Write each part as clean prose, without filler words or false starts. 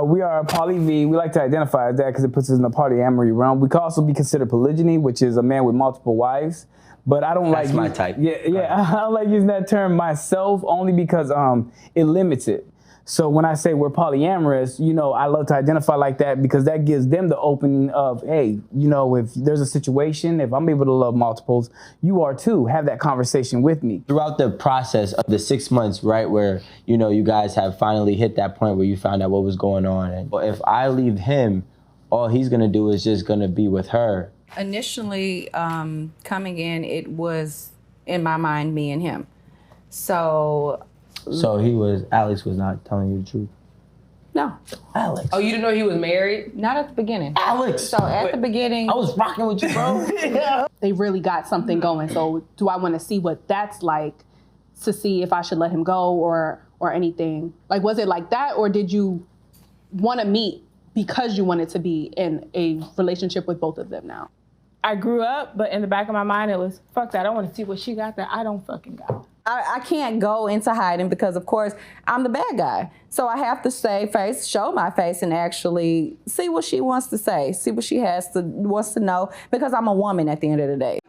We are poly-V. We like to identify as that because it puts us in the polyamory realm. We can also be considered polygyny, which is a man with multiple wives. But I don't That's my type. Yeah, I don't like using that term myself only because it limits it. So when I say we're polyamorous, you know, I love to identify like that because that gives them the opening of, hey, you know, if there's a situation, if I'm able to love multiples, you are too. Have that conversation with me. Throughout the process of the 6 months, right, where, you know, you guys have finally hit that point where you found out what was going on. And if I leave him, all he's going to do is just going to be with her. Initially, coming in, it was, in my mind, me and him. So Alex was not telling you the truth? No. Alex. Oh, you didn't know he was married? Not at the beginning. Alex! So at the beginning. I was rocking with you, bro. They really got something going. So do I want to see what that's like to see if I should let him go or anything? Like, was it like that, or did you want to meet because you wanted to be in a relationship with both of them now? I grew up, but in the back of my mind, it was, fuck that, I want to see what she got that I don't fucking got. I can't go into hiding because, of course, I'm the bad guy. So I have to show my face and actually see what she wants to say, see what she wants to know, because I'm a woman at the end of the day.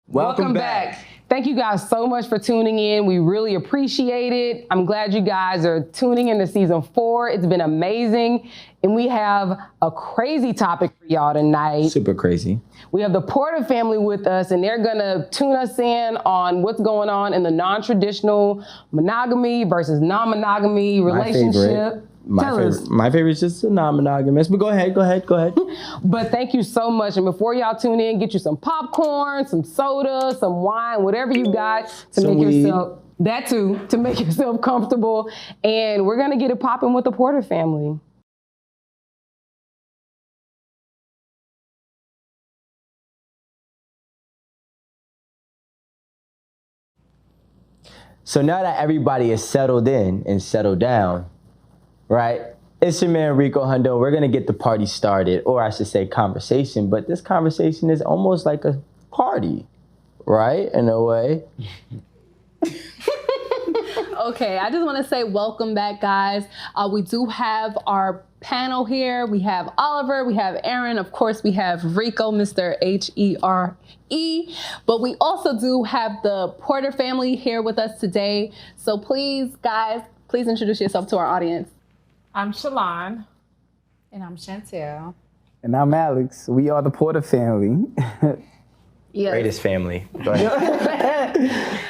Welcome back. Thank you guys so much for tuning in. We really appreciate it. I'm glad you guys are tuning into season 4. It's been amazing. And we have a crazy topic for y'all tonight. Super crazy. We have the Portah family with us, and they're gonna tune us in on what's going on in the non-traditional monogamy versus non-monogamy relationship. My favorite is just a non-monogamous, but go ahead. But thank you so much. And before y'all tune in, get you some popcorn, some soda, some wine, whatever you got to make yourself, that too, to make yourself comfortable. And we're gonna get it popping with the Portah family. So now that everybody is settled in and settled down, right? It's your man Rico Hundo. We're gonna get the party started, or I should say conversation, but this conversation is almost like a party, right? In a way. Okay, I just want to say welcome back, guys. We do have our panel here. We have Oliver, we have Aaron, of course we have Rico, Mr. H-E-R-E, but we also do have the Portah family here with us today. So please, guys, please introduce yourself to our audience. I'm Shalon. And I'm Chantel. And I'm Alex. We are the Portah family. Yes. Greatest family. Go ahead.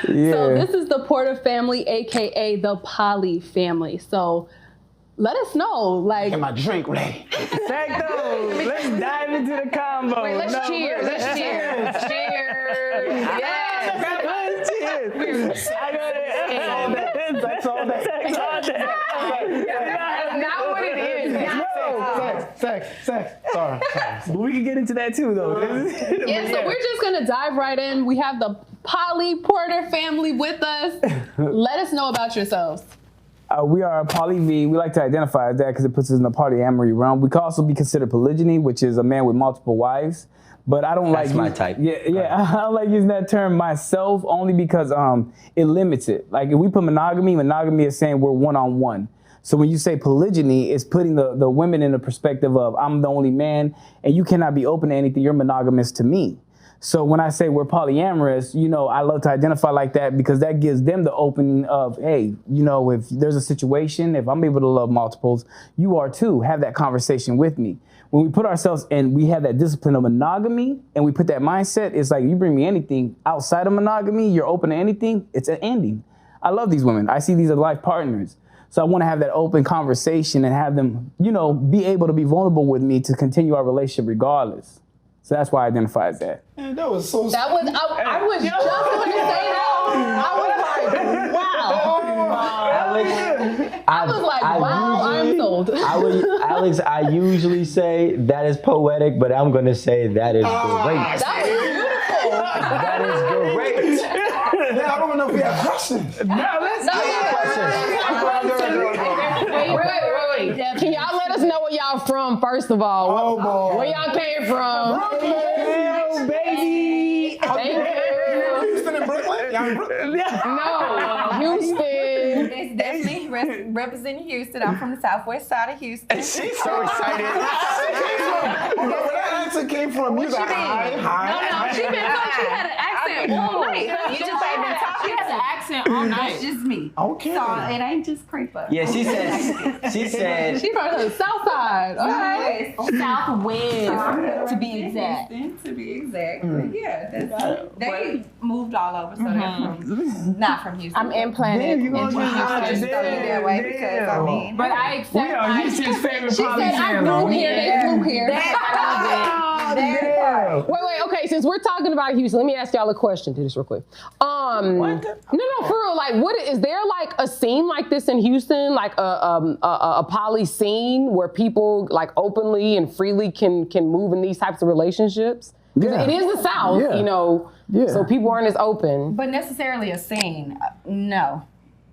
Yeah. So this is the Portah family, AKA the Poly family. So let us know, like. Get my drink ready. Exacto. Let's dive into the combo. Wait, let's cheers. Let's cheers. Cheers. Yes. Cheers. I got it. That's all that. That's not what it is. Sex. Sorry. But we can get into that too, though. Yeah, so we're just gonna dive right in. We have the Poly Portah family with us. Let us know about yourselves. We are poly-V. We like to identify as that because it puts us in the polyamory realm. We can also be considered polygyny, which is a man with multiple wives. But I don't That's my type. Yeah, I don't like using that term myself only because it limits it. Like if we put monogamy is saying we're one-on-one. So when you say polygyny, it's putting the women in the perspective of I'm the only man and you cannot be open to anything. You're monogamous to me. So when I say we're polyamorous, you know, I love to identify like that because that gives them the opening of, hey, you know, if there's a situation, if I'm able to love multiples, you are too. Have that conversation with me. When we put ourselves in, we have that discipline of monogamy and we put that mindset, it's like you bring me anything outside of monogamy, you're open to anything, it's an ending. I love these women. I see these as life partners. So I want to have that open conversation and have them, you know, be able to be vulnerable with me to continue our relationship regardless. So that's why I identify as that. Man, that was so. That was I was just going to say that. I was like, wow. Alex, I was like, wow, I'm sold. Alex, I usually say that is poetic, but I'm gonna say that is great. That was beautiful. That is great. Yeah, I don't know if we have questions. Wait. Can y'all let us know where y'all from, first of all? Oh, boy. Where y'all came from? Brooklyn, baby. Thank you. Houston and Brooklyn? Y'all in Brooklyn? No, Houston. It's definitely Polly, representing Houston. I'm from the southwest side of Houston. She's so excited. Where that accent came from? You got hi. No, she had an accent all night. You just ain't been talking. She has an accent all night. That's just me. Okay. So it ain't just creeper. Yeah, she said. She from the south side. Okay. Southwest. To be exact. To be exact. But yeah, they moved all over, so they're not from Houston. I'm implanted. You gonna I just just thought it that way because I mean. But I accept We are Houston's favorite She said I flew here, they flew here. Wait, okay, since we're talking about Houston, let me ask y'all a question. Do this real quick. No, for real, like, what is there like a scene like this in Houston, like a poly scene where people like openly and freely can move in these types of relationships? Yeah. It is the South, Yeah. you know, Yeah. so people aren't as open. But necessarily a scene, no.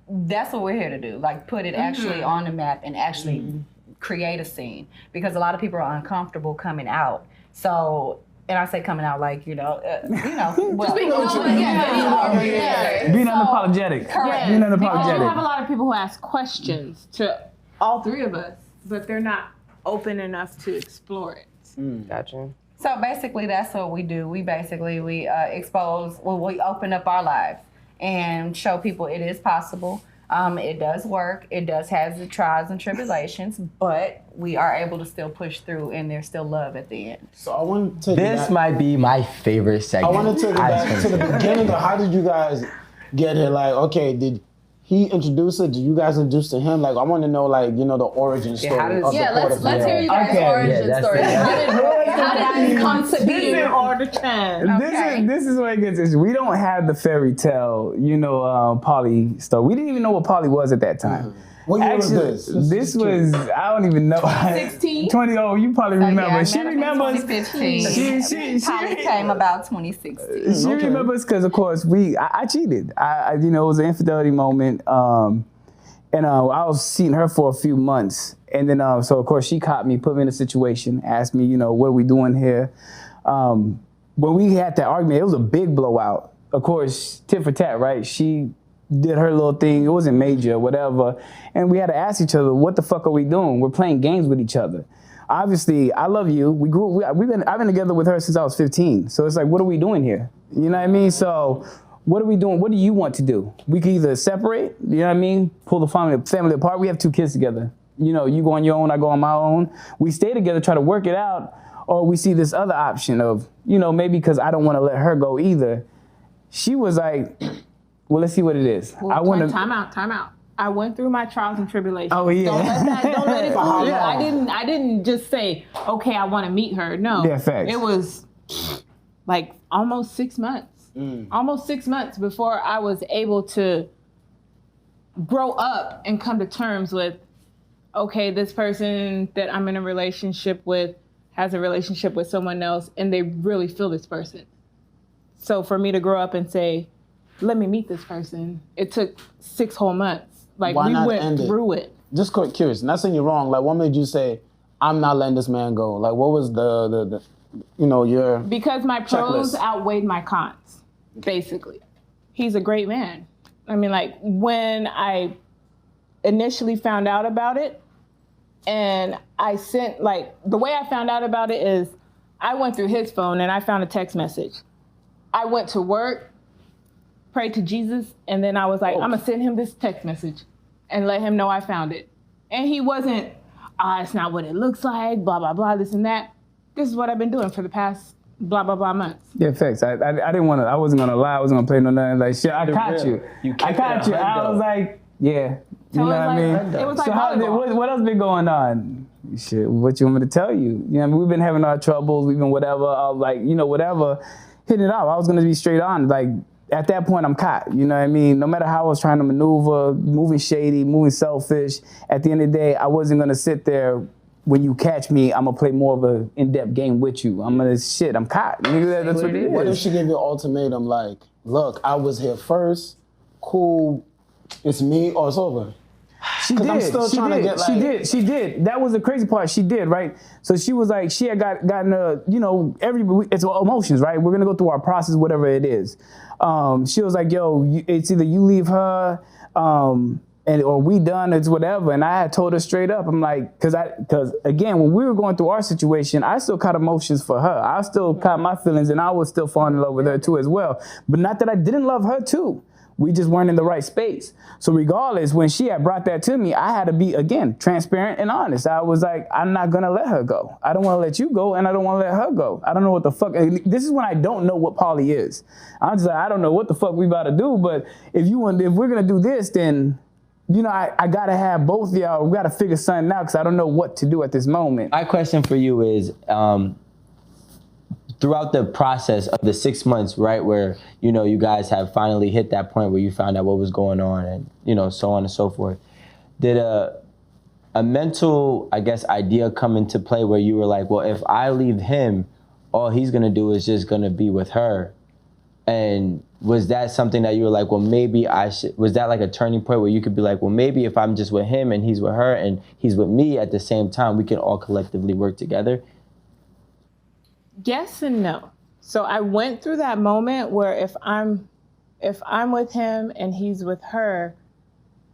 That's what we're here to do. Like put it actually on the map and actually create a scene, because a lot of people are uncomfortable coming out. So, and I say coming out like being unapologetic. Correct. Being Because you have a unapologetic. lot of people who ask questions to all three of us, but they're not open enough to explore it. Gotcha. So basically, that's what we do. We expose, we open up our lives and show people it is possible. It does work. It does have the trials and tribulations, but we are able to still push through, and there's still love at the end. So I want to take This might be my favorite I segment. want to take it back to the beginning of how did you guys get here? Like, okay, did he introduce it? Did you guys introduce to him? Like, I want to know, like, you know, the origin story. how does- of the let's hear you guys' Okay. origin Yeah, story. How did this come to be? In order 10. This is where it gets interesting. We don't have the fairy tale, poly story. We didn't even know what poly was at that time. What year was Actually, this? this was, I don't even know. 2016? 20, oh, you probably remember. Yeah, I She met him in remembers. 2015. She Polly came about 2016. She remembers because, of course, I cheated. It was an infidelity moment. And I was seeing her for a few months. And then, so of course, she caught me, put me in a situation, asked me, what are we doing here? When we had that argument, it was a big blowout. Of course, tit for tat, right? She did her little thing. It wasn't major, whatever. And we had to ask each other, what the fuck are we doing? We're playing games with each other. Obviously, I love you. I've been together with her since I was 15. So it's like, what are we doing here? You know what I mean? So what are we doing? What do you want to do? We could either separate, you know what I mean? Pull the family apart. We have 2 kids together. You go on your own, I go on my own. We stay together, try to work it out. Or we see this other option of, maybe because I don't want to let her go either. She was like, well, let's see what it is. Well, time out. I went through my trials and tribulations. Oh, yeah. Don't let it fool you. I didn't just say, okay, I want to meet her. No. Yeah, facts. It was like almost 6 months. Almost 6 months before I was able to grow up and come to terms with, okay, this person that I'm in a relationship with has a relationship with someone else, and they really feel this person. So for me to grow up and say, let me meet this person, it took 6 whole months. Like, Why we not went end it? through it. Just curious, not saying you're wrong. Like, what made you say, I'm not letting this man go? Like, what was the your... Because my pros Checklist. outweighed my cons, basically. He's a great man. I mean, like, when I initially found out about it, and I sent, like, the way I found out about it is I went through his phone and I found a text message. I went to work, prayed to Jesus, and then I was like, I'm gonna send him this text message and let him know I found it. And he wasn't, it's not what it looks like, blah, blah, blah, this and that. This is what I've been doing for the past blah, blah, blah months. Yeah, facts. I didn't want to, I wasn't going to lie. I wasn't going to play no nothing. Like, shit, I caught you. I caught you. I was like, yeah. You know what I mean? It was like So volleyball. what else been going on? Shit, what you want me to tell you? You know, we've been having our troubles. We've been whatever, whatever. Hitting it off. I was going to be straight on. Like, at that point, I'm caught. You know what I mean? No matter how I was trying to maneuver, moving shady, moving selfish, at the end of the day, I wasn't going to sit there. When you catch me, I'm going to play more of an in-depth game with you. I'm caught. Nigga, that's what it is. What if she gave you an ultimatum like, look, I was here first, cool, it's me, or it's over? She did. I'm still trying to get, like... She did. That was the crazy part. She did, right? So she was like, she had gotten it's emotions, right? We're gonna go through our process, whatever it is. She was like, yo, it's either you leave her, or we done, it's whatever. And I had told her straight up, I'm like, cause again, when we were going through our situation, I still caught emotions for her. I still caught my feelings, and I was still falling in love with her too as well. But not that I didn't love her too. We just weren't in the right space. So regardless, when she had brought that to me, I had to be, again, transparent and honest. I was like, I'm not gonna let her go. I don't wanna let you go, and I don't wanna let her go. I don't know what the fuck, this is when I don't know what poly is. I'm just like, I don't know what the fuck we about to do, but if we're gonna do this, then, you know, I gotta have both of y'all, we gotta figure something out, because I don't know what to do at this moment. My question for you is, throughout the process of the 6 months, right, where, you know, you guys have finally hit that point where you found out what was going on and, you know, so on and so forth, did a mental, I guess, idea come into play where you were like, well, if I leave him, all he's gonna do is just gonna be with her? And was that something that you were like, well, maybe I should, was that like a turning point where you could be like, well, maybe if I'm just with him and he's with her and he's with me at the same time, we can all collectively work together? Yes and no. So I went through that moment where if I'm with him and he's with her,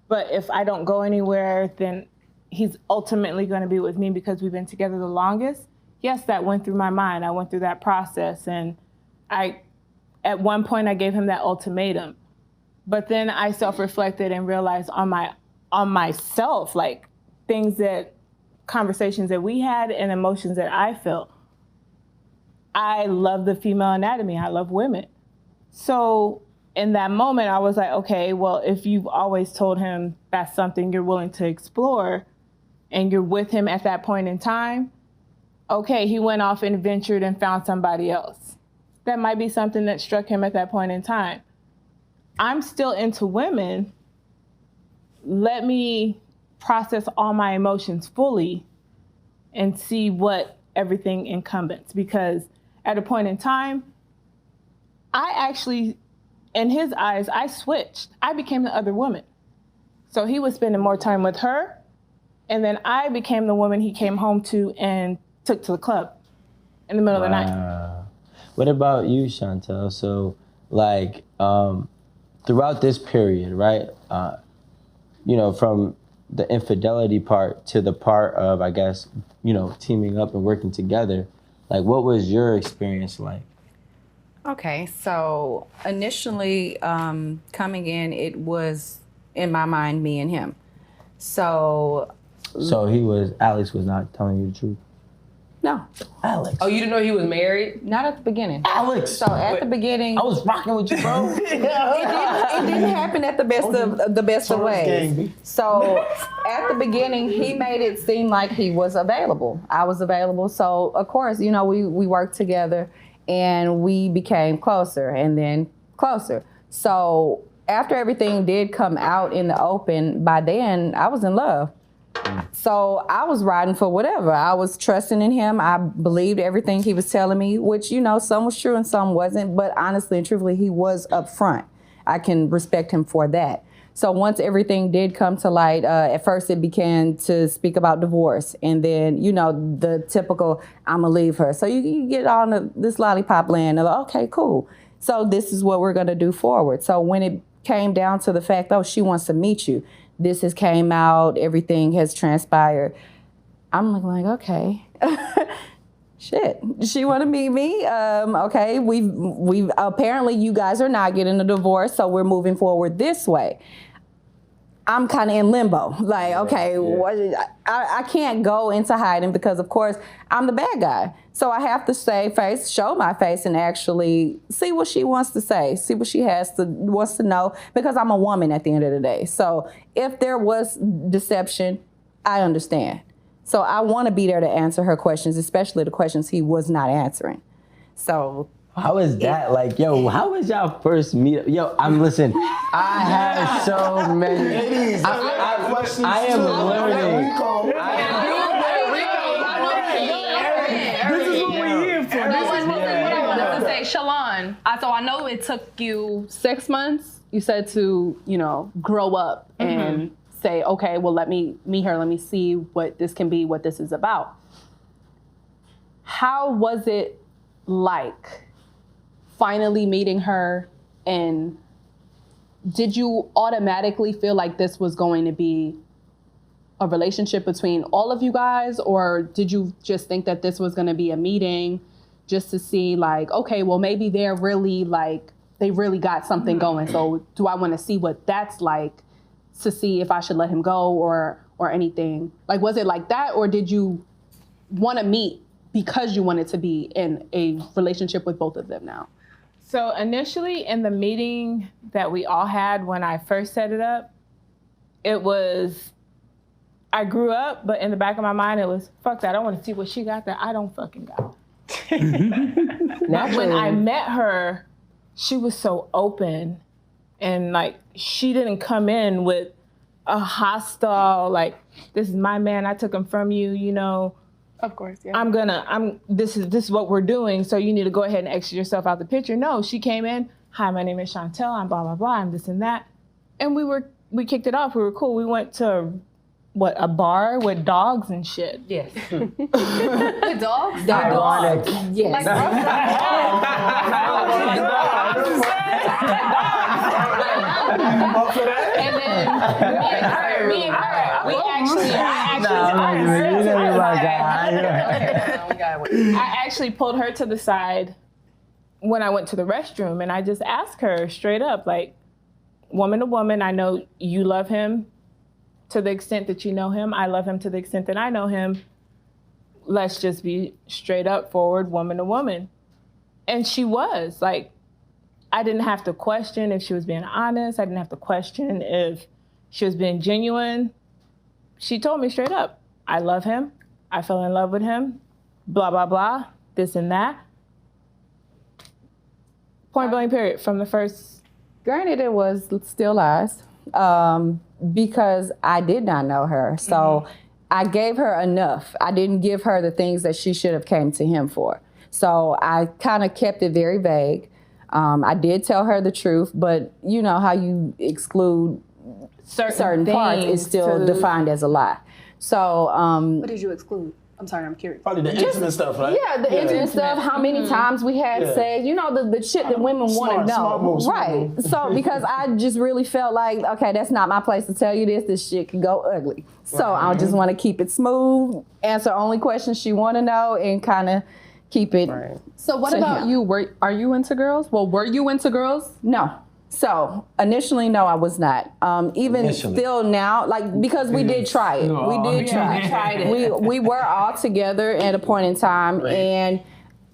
but if I don't go anywhere, then he's ultimately going to be with me because we've been together the longest. Yes, that went through my mind. I went through that process, and at one point I gave him that ultimatum. But then I self-reflected and realized on myself, like conversations that we had and emotions that I felt. I love the female anatomy. I love women. So in that moment, I was like, okay, well, if you've always told him that's something you're willing to explore and you're with him at that point in time, okay, he went off and ventured and found somebody else. That might be something that struck him at that point in time. I'm still into women. Let me process all my emotions fully and see what everything encompasses, because at a point in time, I actually, in his eyes, I switched. I became the other woman. So he was spending more time with her, and then I became the woman he came home to and took to the club in the middle of the night. What about you, Chantel? So, like, throughout this period, right, you know, from the infidelity part to the part of, I guess, you know, teaming up and working together, like, what was your experience like? Okay, so initially coming in, it was, in my mind, me and him. So Alex was not telling you the truth? No. Alex. Oh, you didn't know he was married? Not at the beginning. Alex. So at the beginning, I was rocking with you, bro. it didn't happen at the best of ways. So at the beginning, he made it seem like he was available. I was available. So of course, you know, we worked together and we became closer and then closer. So after everything did come out in the open, by then I was in love. So I was riding for whatever. I was trusting in him. I believed everything he was telling me, which, you know, some was true and some wasn't. But honestly and truthfully, he was upfront. I can respect him for that. So once everything did come to light, at first it began to speak about divorce. And then, you know, the typical, I'm going to leave her. So you get on this lollipop land. And like, okay, cool. So this is what we're going to do forward. So when it came down to the fact, oh, she wants to meet you. This has came out, everything has transpired. I'm like, okay, shit. She want to meet me? Okay, we've apparently you guys are not getting a divorce, so we're moving forward this way. I'm kind of in limbo. Like, okay, I can't go into hiding because, of course, I'm the bad guy. So I have to show my face and actually see what she wants to say, see what she wants to know, because I'm a woman at the end of the day. So if there was deception, I understand. So I want to be there to answer her questions, especially the questions he was not answering. So how is that? Like, yo, how was y'all first meet? Yo, listen, I have so many. Ladies, I am learning. This is what we're here for. What I wanted to say, Shalon, so I know it took you 6 months, you said, to, you know, grow up and say, okay, well, let me meet her. Let me see what this can be, what this is about. How was it like finally meeting her and did you automatically feel like this was going to be a relationship between all of you guys, or did you just think that this was going to be a meeting just to see like, okay, well, maybe they're really like, they really got something going. So do I want to see what that's like to see if I should let him go or anything? Like, was it like that, or did you want to meet because you wanted to be in a relationship with both of them now? So initially in the meeting that we all had when I first set it up, it was, I grew up, but in the back of my mind, it was, fuck that, I want to see what she got that I don't fucking got. But when I met her, she was so open, and like, she didn't come in with a hostile, like, this is my man, I took him from you, you know. Of course, yeah. This is what we're doing, so you need to go ahead and exit yourself out the picture. No, she came in, hi, my name is Chantel, I'm blah, blah, blah, I'm this and that. And we kicked it off, we were cool. We went to, a bar with dogs and shit. Yes. The dogs? Ironic. Yes. And then me and her, I actually pulled her to the side when I went to the restroom, and I just asked her straight up, like, woman to woman, I know you love him to the extent that you know him. I love him to the extent that I know him. Let's just be straight up forward, woman to woman. And she was, like, I didn't have to question if she was being honest. I didn't have to question if she was being genuine. She told me straight up, I love him. I fell in love with him. Blah, blah, blah, this and that. Point blank period from the first. Granted, it was still lies because I did not know her. So I gave her enough. I didn't give her the things that she should have came to him for. So I kind of kept it very vague. I did tell her the truth, but you know how you exclude certain parts is still defined as a lie. So what did you exclude? I'm sorry, I'm curious. Probably the intimate stuff, right? Yeah, the intimate stuff, how many times we had sex, you know, the shit that women want to know. Right. So because I just really felt like, okay, that's not my place to tell you this shit can go ugly. So I just want to keep it smooth, answer only questions she want to know, and kind of keep it. Right. So what about you? Are you into girls? Well, were you into girls? No. So initially, no, I was not. Even still now, like, because we did try it. We did try it. Tried it. We were all together at a point in time, and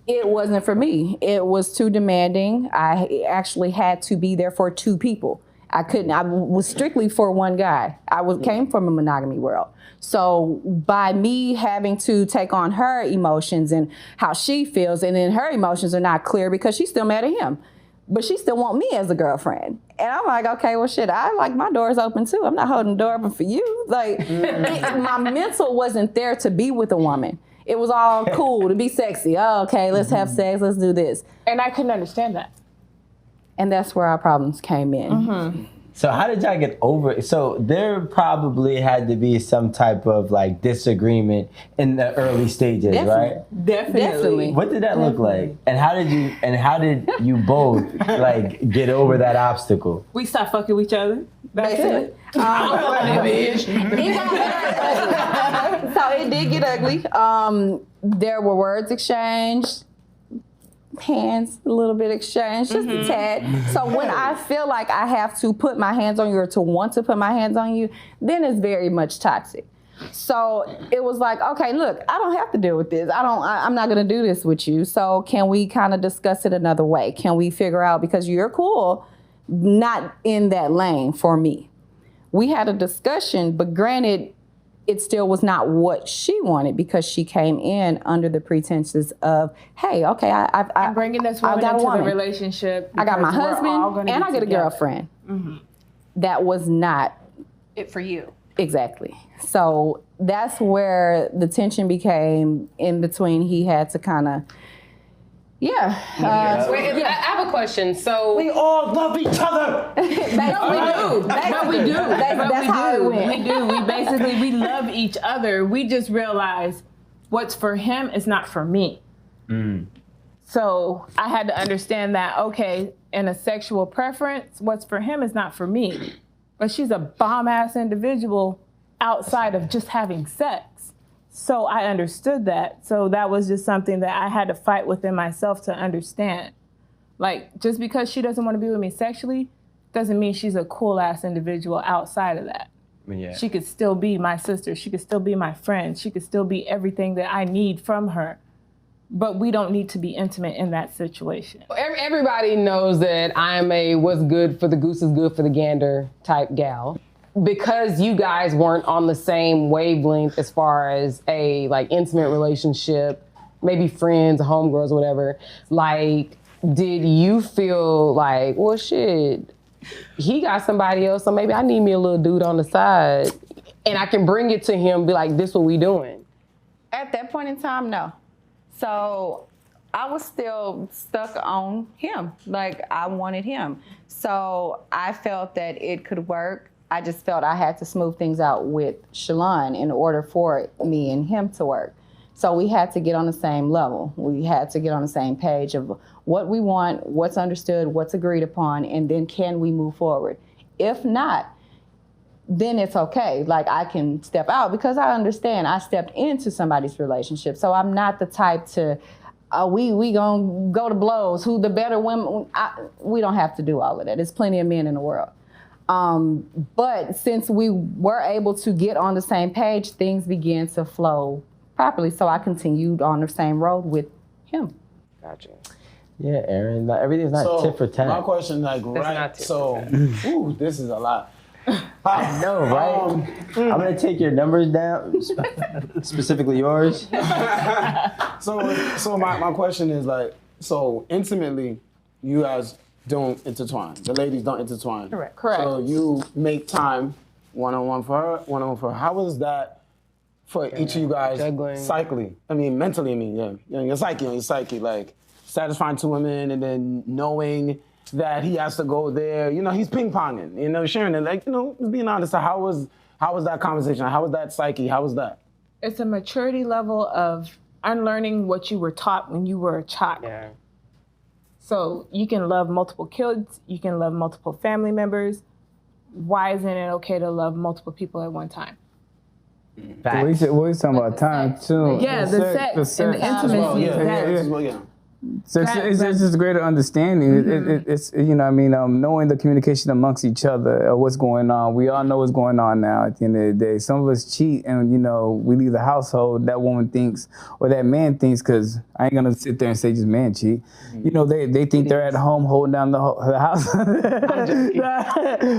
it wasn't for me. It was too demanding. I actually had to be there for two people. I couldn't. I was strictly for one guy. Came from a monogamy world. So by me having to take on her emotions and how she feels, and then her emotions are not clear because she's still mad at him. But she still want me as a girlfriend. And I'm like, okay, well, shit, I like my doors open too. I'm not holding the door open for you. Like, my mental wasn't there to be with a woman. It was all cool to be sexy. Oh, okay, let's have sex, let's do this. And I couldn't understand that. And that's where our problems came in. So how did y'all get over it? So there probably had to be some type of like disagreement in the early stages, right? Definitely. What did that look like? And how did you both like get over that obstacle? We stopped fucking with each other. That's it. So it did get ugly. There were words exchanged. Hands a little bit exchanged, just a tad. So when I feel like I have to put my hands on you or to want to put my hands on you, then it's very much toxic. So it was like, okay, look, I don't have to deal with this. I'm not gonna do this with you. So can we kind of discuss it another way? Can we figure out, because you're cool, not in that lane for me. We had a discussion, but granted, it still was not what she wanted because she came in under the pretenses of, hey, okay, I'm bringing this woman into the relationship. I got my husband and I get a girlfriend. That was not it for you. Exactly. So that's where the tension became in between. He had to kind of, Wait, I have a question. So we all love each other. We do. That's how it went. We do. We love each other. We just realize what's for him is not for me. So I had to understand that, okay, and a sexual preference, what's for him is not for me. But she's a bomb-ass individual outside of just having sex. So I understood that. So that was just something that I had to fight within myself to understand. Like, just because she doesn't want to be with me sexually doesn't mean she's a cool-ass individual outside of that. Yeah. She could still be my sister. She could still be my friend. She could still be everything that I need from her. But we don't need to be intimate in that situation. Everybody knows that I am a what's good for the goose is good for the gander type gal. Because you guys weren't on the same wavelength as far as a like intimate relationship, maybe friends, homegirls, whatever, like, did you feel like, well, shit, he got somebody else, so maybe I need me a little dude on the side, and I can bring it to him, be like, this what we doing? At that point in time, no. So I was still stuck on him. Like, I wanted him. So I felt that it could work. I just felt I had to smooth things out with Shalon in order for me and him to work. So we had to get on the same level. We had to get on the same page of what we want, what's understood, what's agreed upon, and then can we move forward? If not, then it's okay. Like, I can step out because I understand I stepped into somebody's relationship. So I'm not the type to, we gonna go to blows. Who the better women? We don't have to do all of that. There's plenty of men in the world. But since we were able to get on the same page, things began to flow properly. So I continued on the same road with him. Gotcha. Yeah, Aaron, everything's not tit for tat. My question, like, right? So, ooh, this is a lot. I know, right? I'm gonna take your numbers down, specifically yours. So my question is like, so intimately, you guys don't intertwine. The ladies don't intertwine. Correct. So you make time one-on-one for her, one-on-one for her. How was that for each of you guys mentally, your psyche, like satisfying two women and then knowing that he has to go there, he's ping-ponging, sharing it, like, being honest. So how was that conversation? How was that psyche? How was that? It's a maturity level of unlearning what you were taught when you were a child. Yeah. So you can love multiple kids, you can love multiple family members. Why isn't it okay to love multiple people at one time? Well, he's talking about time too. Yeah, the sex and the intimacy. So it's just a greater understanding. It's knowing the communication amongst each other, what's going on. We all know what's going on now at the end of the day. Some of us cheat and, we leave the household, that woman thinks, or that man thinks, because I ain't going to sit there and say just man cheat. They think they're at home holding down the house.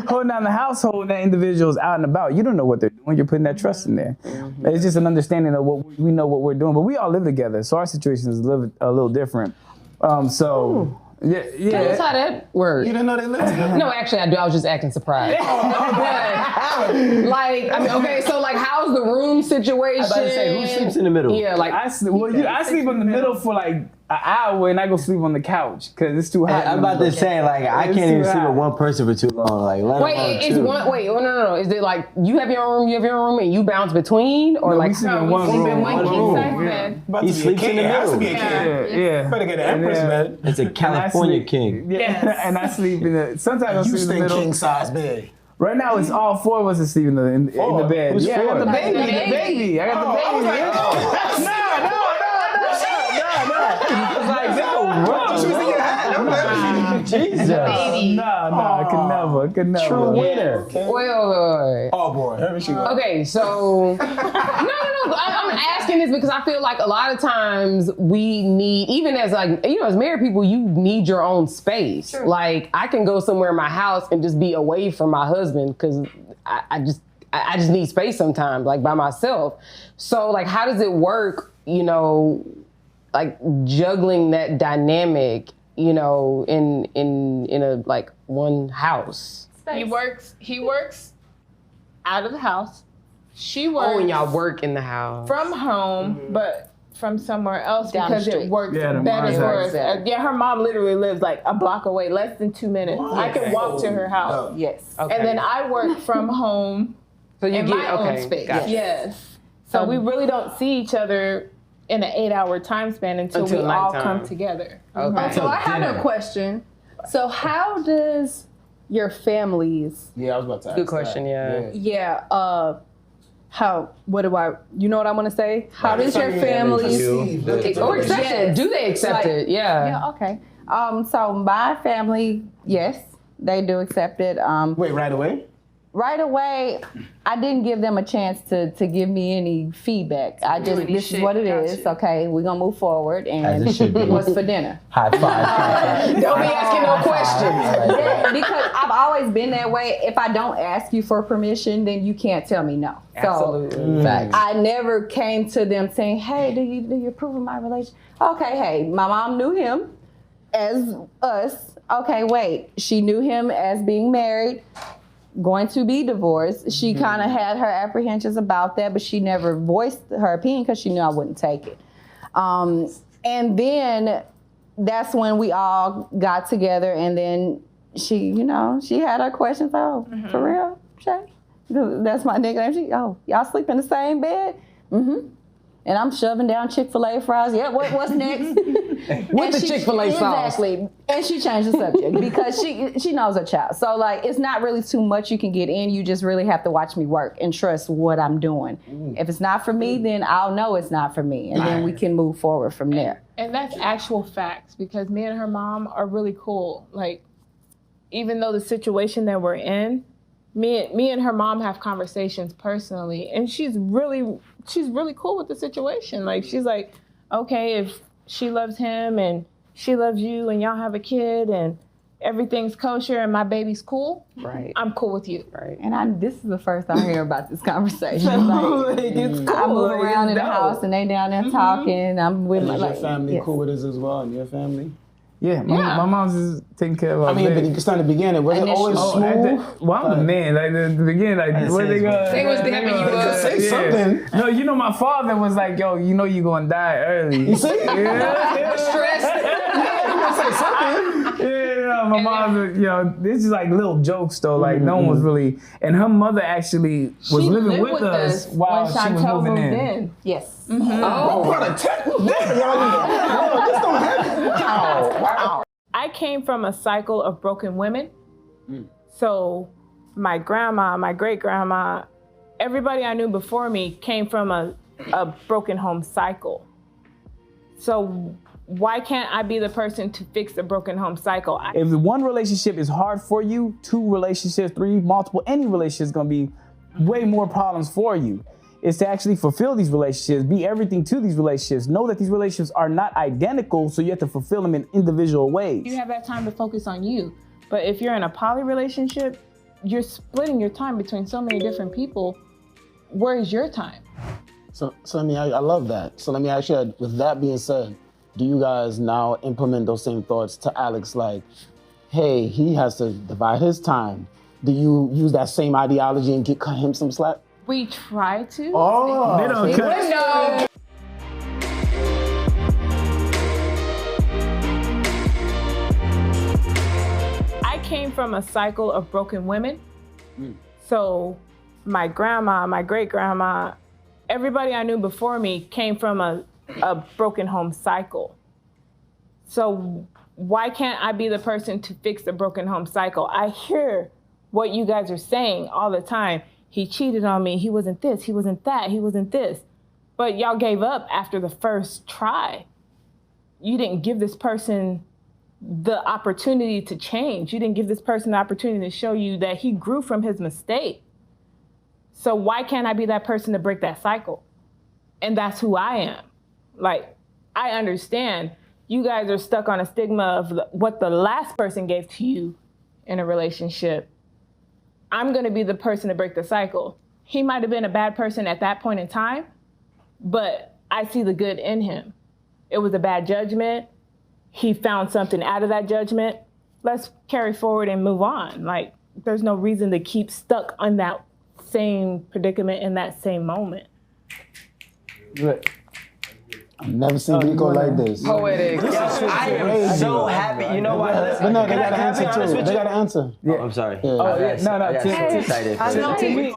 Holding down the household, and that individual's out and about. You don't know what they're doing. You're putting that trust in there. It's just an understanding of what we know what we're doing. But we all live together, so our situation is a little different. Yeah. Tell us how that works. You didn't know they lived together? No, actually, I do. I was just acting surprised. So how's the room situation? I'm about to say, who sleeps in the middle? Yeah, like I sleep in the middle for like an hour, and I go sleep on the couch because it's too hot. I'm about to say, like, I can't even sleep with one person for too long. Like, no. Is it like you have your own room, and you bounce between, or we sleep in one room. He sleeps in the middle. Yeah. Better get an Empress bed. It's a California king. Yeah, and I sleep in the. Sometimes I sleep in the middle. King size bed. Right now, it's all four of us that sleep in the bed. Who's I got four? the baby. I got the baby. No. I was like, Jesus. No, I could never. True winner. Wait. Oh boy, here she goes. Okay, so no. I'm asking this because I feel like a lot of times we need, even as as married people, you need your own space. Sure. Like, I can go somewhere in my house and just be away from my husband because I just need space sometimes, like by myself. So like, how does it work? Like juggling that dynamic, in a like one house. He works out of the house. She works. Oh, and y'all work in the house. From home, but from somewhere else Down because the street. it works Yeah, better for us. Exactly. Her mom literally lives like a block away, less than 2 minutes. I can walk to her house. Yes. Okay. And then I work from home So you in my own space. Gotcha. Yes. So we really don't see each other in an 8-hour time span until we all nighttime. come together. Okay. So I have a question. So how does your families? Yeah, I was about to ask. Good question. that. Yeah. What do I? You know what I want to say? How does your families? Or accept it? Do they accept it? Yeah. Yeah, okay. So my family, yes, they do accept it. Wait, right away? Right away, I didn't give them a chance to give me any feedback. I just, this is what it is. Okay, we're gonna move forward. And As it should be. what's for dinner? High five. Don't be asking no questions. Yeah, because I've always been that way. If I don't ask you for permission, then you can't tell me no. Absolutely. Facts. I never came to them saying, "Hey, do you approve of my relationship?" Okay, hey, my mom knew him as us. Okay, wait, she knew him as being married, going to be divorced. She kind of had her apprehensions about that, but she never voiced her opinion because she knew I wouldn't take it. And then that's when we all got together, and then she had her questions. Oh, for real, Shay? That's my nickname. Y'all sleep in the same bed? Mm-hmm. And I'm shoving down Chick-fil-A fries. Yeah, what's next? With the Chick-fil-A sauce. Exactly. And she changed the subject because she knows her child. So like, it's not really too much you can get in. You just really have to watch me work and trust what I'm doing. If it's not for me, then I'll know it's not for me. And then we can move forward from there. And that's actual facts, because me and her mom are really cool. Like, even though the situation that we're in, me and her mom have conversations personally, and she's really cool with the situation. Like, she's like, okay, if she loves him and she loves you and y'all have a kid and everything's kosher and my baby's cool, Right. I'm cool with you. Right. And this is the first I hear about this conversation. Like, It's cool. I move Like, around it's in the dope. house and they down there talking. I'm with And my is your family yes. cool with this as well, and your family? Yeah, my mom's is taking care of our I mean, but baby. you can start at the beginning. Was it always Oh, smooth? well, I'm the man. Like the beginning, like That's what they his go. man. They was dapping you up. Say something. No, you know, my father was like, "Yo, you know you gonna die early." You see? Yeah. Stressed. Say something. Yeah, my mom's, this is like little jokes though. Like no one was really, and her mother actually was She living lived with with us us while when she was Chantel moving moved in. Yes. Oh. What part of tech was that? Yo, this don't happen. Wow. I came from a cycle of broken women. So my grandma, my great grandma, everybody I knew before me came from a broken home cycle. So why can't I be the person to fix the broken home cycle? If one relationship is hard for you, 2 relationships, 3, multiple, any relationship is gonna be way more problems for you. Is to actually fulfill these relationships, be everything to these relationships. Know that these relationships are not identical, so you have to fulfill them in individual ways. You have that time to focus on you. But if you're in a poly relationship, you're splitting your time between so many different people. Where is your time? So I love that. So let me ask you, with that being said, do you guys now implement those same thoughts to Alex? Like, hey, he has to divide his time. Do you use that same ideology and cut him some slack? We try to. Oh, They don't cut. No. I came from a cycle of broken women. So my grandma, my great grandma, everybody I knew before me came from a broken home cycle. So why can't I be the person to fix the broken home cycle? I hear what you guys are saying all the time. He cheated on me. He wasn't this. He wasn't that. He wasn't this. But y'all gave up after the first try. You didn't give this person the opportunity to change. You didn't give this person the opportunity to show you that he grew from his mistake. So why can't I be that person to break that cycle? And that's who I am. Like, I understand you guys are stuck on a stigma of what the last person gave to you in a relationship. I'm gonna be the person to break the cycle. He might have been a bad person at that point in time, but I see the good in him. It was a bad judgment. He found something out of that judgment. Let's carry forward and move on. Like, there's no reason to keep stuck on that same predicament in that same moment. Look, I've never seen Rico like this. Poetic. I am so happy. You know what? But no, they got to answer too. They got to answer. Oh, I'm sorry. no, I got so excited. to me,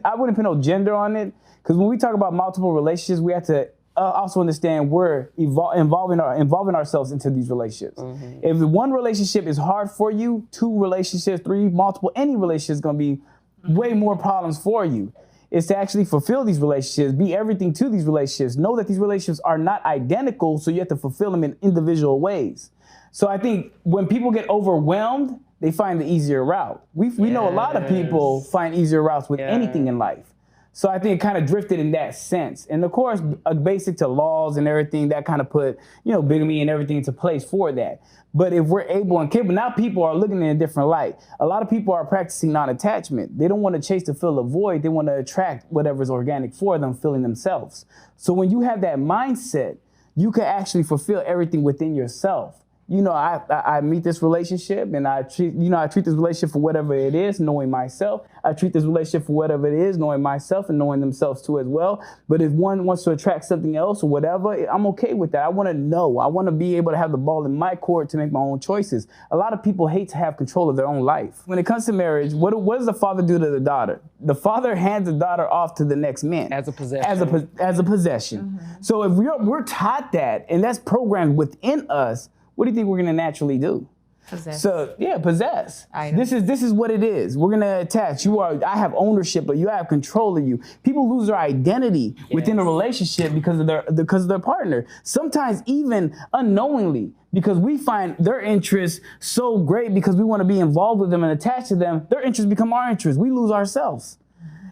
I wouldn't put no gender on it, because when we talk about multiple relationships, we have to also understand we're involving ourselves into these relationships. If one relationship is hard for you, 2 relationships, 3, multiple, any relationship is going to be way more problems for you. Is to actually fulfill these relationships, be everything to these relationships. Know that these relationships are not identical, so you have to fulfill them in individual ways. So I think when people get overwhelmed, they find the easier route. We know a lot of people find easier routes with anything in life. So I think it kind of drifted in that sense. And of course, basic to laws and everything, that kind of put, bigamy and everything into place for that. But if we're able and capable, now people are looking in a different light. A lot of people are practicing non-attachment. They don't want to chase to fill a void. They want to attract whatever's organic for them, filling themselves. So when you have that mindset, you can actually fulfill everything within yourself. I meet this relationship and I treat this relationship for whatever it is, knowing myself. I treat this relationship for whatever it is, knowing myself and knowing themselves too as well. But if one wants to attract something else or whatever, I'm okay with that. I want to know. I want to be able to have the ball in my court to make my own choices. A lot of people hate to have control of their own life. When it comes to marriage, what does the father do to the daughter? The father hands the daughter off to the next man. As a possession. As a possession. So if we're taught that, and that's programmed within us, what do you think we're gonna naturally do? Possess. So possess. Items. This is what it is. We're gonna attach. I have ownership, but you have control of you. People lose their identity within a relationship because of their partner. Sometimes even unknowingly, because we find their interests so great because we want to be involved with them and attached to them. Their interests become our interests. We lose ourselves.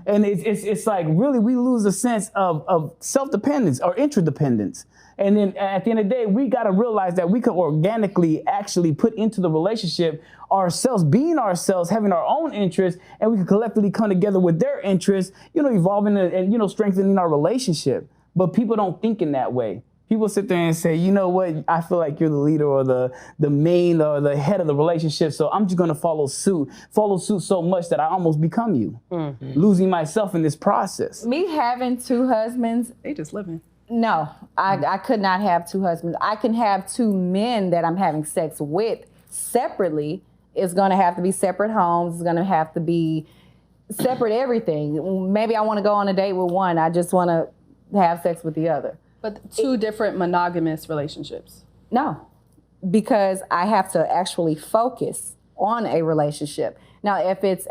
And it's like really we lose a sense of self-dependence or interdependence. And then at the end of the day, we got to realize that we can organically actually put into the relationship ourselves, being ourselves, having our own interests, and we can collectively come together with their interests, evolving and strengthening our relationship. But people don't think in that way. People sit there and say, you know what, I feel like you're the leader or the main or the head of the relationship, so I'm just gonna follow suit so much that I almost become you, losing myself in this process. Me having 2 husbands, They just living. no, I could not have 2 husbands. I can have 2 men that I'm having sex with separately. It's gonna have to be separate homes. It's gonna have to be separate everything. Maybe I wanna go on a date with one. I just wanna have sex with the other. But 2 different monogamous relationships. No, because I have to actually focus on a relationship. Now, if it's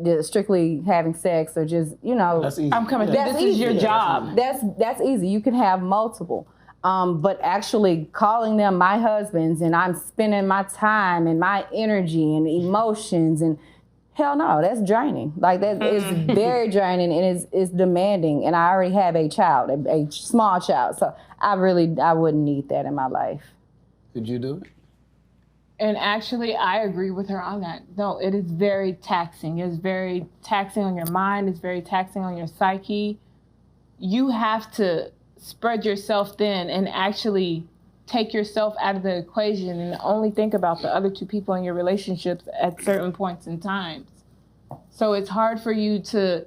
just strictly having sex or just, That's easy. I'm coming. That's This easy. is your job. That's easy. You can have multiple. But actually calling them my husbands and I'm spending my time and my energy and emotions and hell no, that's draining. Like that is very draining and it's demanding. And I already have a child, a small child. So I wouldn't need that in my life. Did you do it? And actually, I agree with her on that. No, it is very taxing. It's very taxing on your mind. It's very taxing on your psyche. You have to spread yourself thin and actually take yourself out of the equation and only think about the other 2 people in your relationships at certain points in times. So it's hard for you to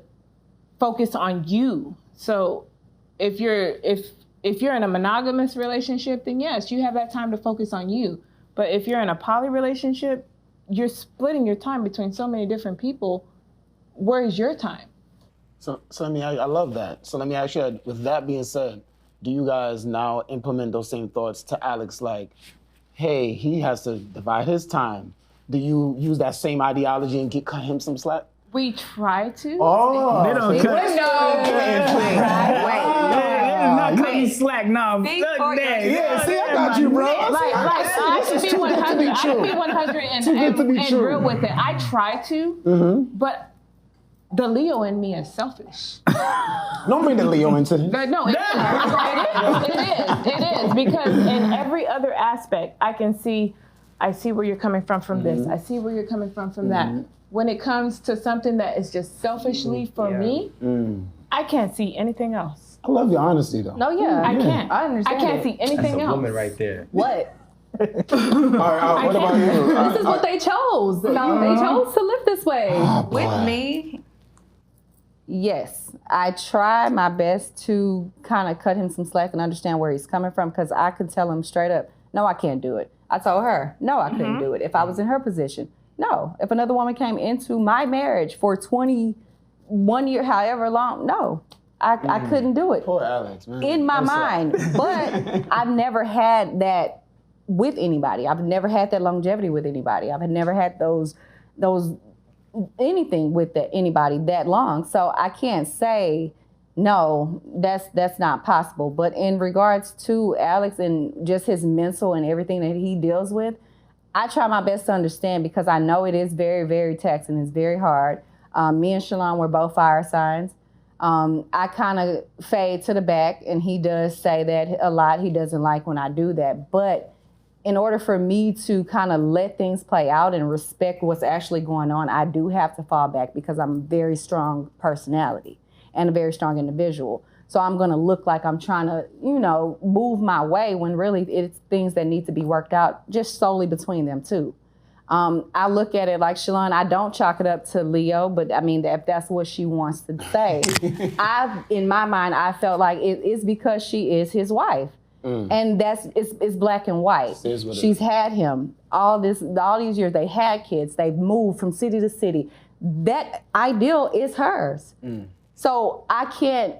focus on you. So if you're in a monogamous relationship, then yes, you have that time to focus on you. But if you're in a poly relationship, you're splitting your time between so many different people. Where is your time? So I love that. So let me ask you, with that being said, do you guys now implement those same thoughts to Alex? Like, hey, he has to divide his time. Do you use that same ideology and cut him some slack? We try to. Oh, They don't cut. Not cut me slack, no. Fuck that. Yeah, see, I got you, bro. I should be 100. I should be 100 and real with it. I try to, but the Leo in me is selfish. Don't bring the Leo into this. But no, it is because in every other aspect, I see where you're coming from this. I see where you're coming from that. When it comes to something that is just selfishly for me, I can't see anything else. I love your honesty, though. No, yeah. I can't. I understand. I can't see anything else. Woman right there. What? All right, what about you? This is what they chose. No, they chose to live this way. With me, yes. I try my best to kind of cut him some slack and understand where he's coming from because I could tell him straight up, no, I can't do it. I told her, no, I couldn't do it. If I was in her position, no. If another woman came into my marriage for 21 years, however long, no. I couldn't do it. Poor Alex, man. In my mind. But I've never had that with anybody. I've never had that longevity with anybody. I've never had those anything with anybody that long. So I can't say no, that's not possible. But in regards to Alex and just his mental and everything that he deals with, I try my best to understand because I know it is very, very taxing. It's very hard. Me and Shalon were both fire signs. I kind of fade to the back, and he does say that a lot. He doesn't like when I do that. But in order for me to kind of let things play out and respect what's actually going on, I do have to fall back because I'm a very strong personality and a very strong individual. So I'm going to look like I'm trying to, move my way when really it's things that need to be worked out just solely between them two. I look at it like Shalon, I don't chalk it up to Leo, but I mean, if that's what she wants to say, in my mind, I felt like it's because she is his wife. And it's black and white. She's had him all these years. They had kids. They've moved from city to city. That ideal is hers. So I can't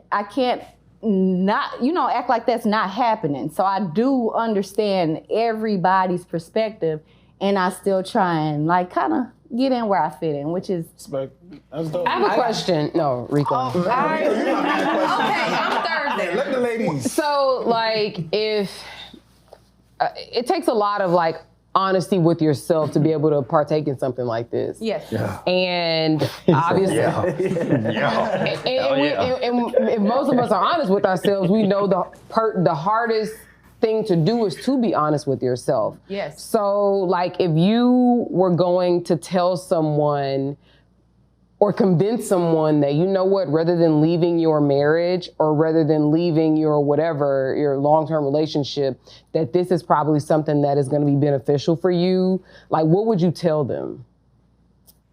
not, act like that's not happening. So I do understand everybody's perspective, and I still try and kind of get in where I fit in, which is. That's dope. I have a question. No, Rico. Okay, I'm Thursday. Let the ladies. So, if it takes a lot of honesty with yourself to be able to partake in something like this. Yes. Yeah. And obviously, and if most of us are honest with ourselves, we know the hardest thing to do is to be honest with yourself. Yes. So, if you were going to tell someone or convince someone that, rather than leaving your marriage or rather than leaving your whatever, your long-term relationship, that this is probably something that is going to be beneficial for you, what would you tell them?